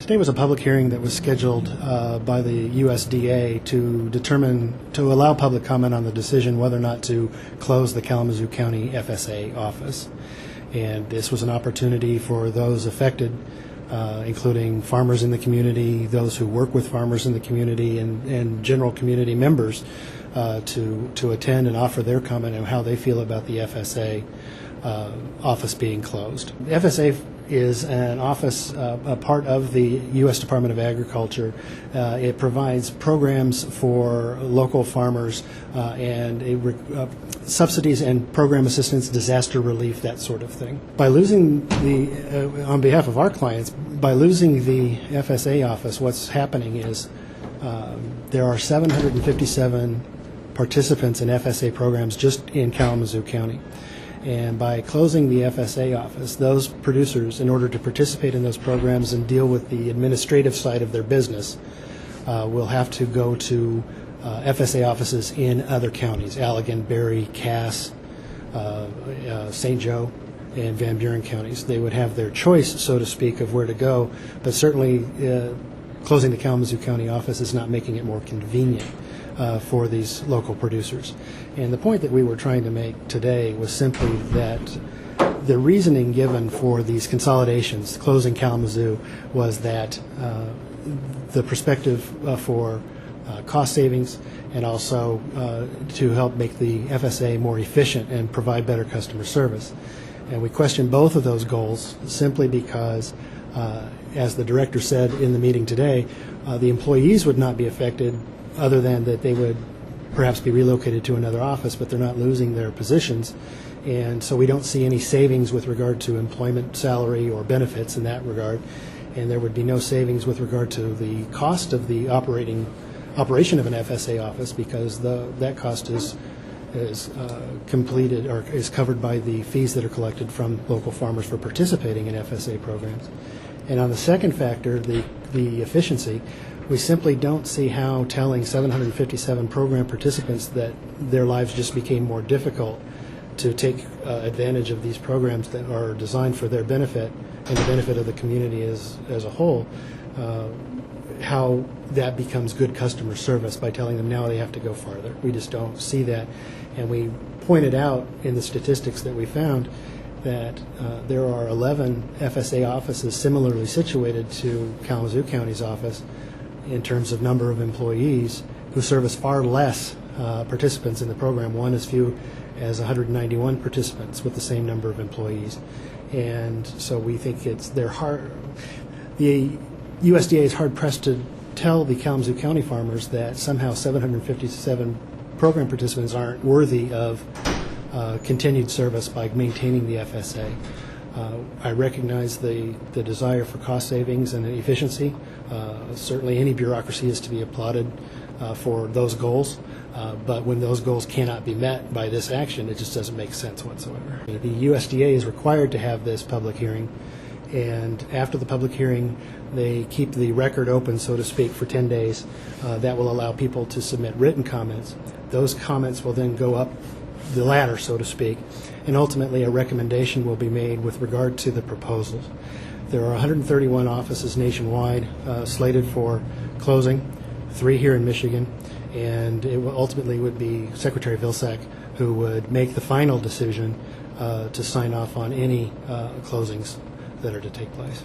Today was a public hearing that was scheduled by the USDA to allow public comment on the decision whether or not to close the Kalamazoo County FSA office. And this was an opportunity for those affected, including farmers in the community, those who work with farmers in the community, and general community members to attend and offer their comment on how they feel about the FSA office being closed. The FSA is an office, a part of the U.S. Department of Agriculture. It provides programs for local farmers and subsidies and program assistance, disaster relief, that sort of thing. By losing on behalf of our clients, by losing the FSA office, what's happening is there are 757 participants in FSA programs just in Kalamazoo County. And by closing the FSA office, those producers, in order to participate in those programs and deal with the administrative side of their business, will have to go to FSA offices in other counties: Allegan, Berry, Cass, St. Joe, and Van Buren counties. They would have their choice, so to speak, of where to go, but certainly closing the Kalamazoo County office is not making it more convenient for these local producers. And the point that we were trying to make today was simply that the reasoning given for these consolidations, closing Kalamazoo, was that the perspective for cost savings and also to help make the FSA more efficient and provide better customer service. And we questioned both of those goals simply because, as the director said in the meeting today, the employees would not be affected other than that they would perhaps be relocated to another office, but they're not losing their positions. And so we don't see any savings with regard to employment salary or benefits in that regard. And there would be no savings with regard to the cost of the operation of an FSA office, because that cost is completed or is covered by the fees that are collected from local farmers for participating in FSA programs. And on the second factor, the efficiency, we simply don't see how telling 757 program participants that their lives just became more difficult to take advantage of these programs that are designed for their benefit and the benefit of the community as a whole, how that becomes good customer service by telling them now they have to go farther. We just don't see that. And we pointed out in the statistics that we found that there are 11 FSA offices similarly situated to Kalamazoo County's office in terms of number of employees who service far less participants in the program, one as few as 191 participants with the same number of employees. And so we think the USDA is hard-pressed to tell the Kalamazoo County farmers that somehow 757 program participants aren't worthy of continued service by maintaining the FSA. I recognize the desire for cost savings and efficiency. Certainly any bureaucracy is to be applauded for those goals, but when those goals cannot be met by this action, it just doesn't make sense whatsoever. The USDA is required to have this public hearing, and after the public hearing, they keep the record open, so to speak, for 10 days. That will allow people to submit written comments. Those comments will then go up the ladder, so to speak, and ultimately a recommendation will be made with regard to the proposals. There are 131 offices nationwide slated for closing, 3 here in Michigan, and it ultimately would be Secretary Vilsack who would make the final decision to sign off on any closings that are to take place.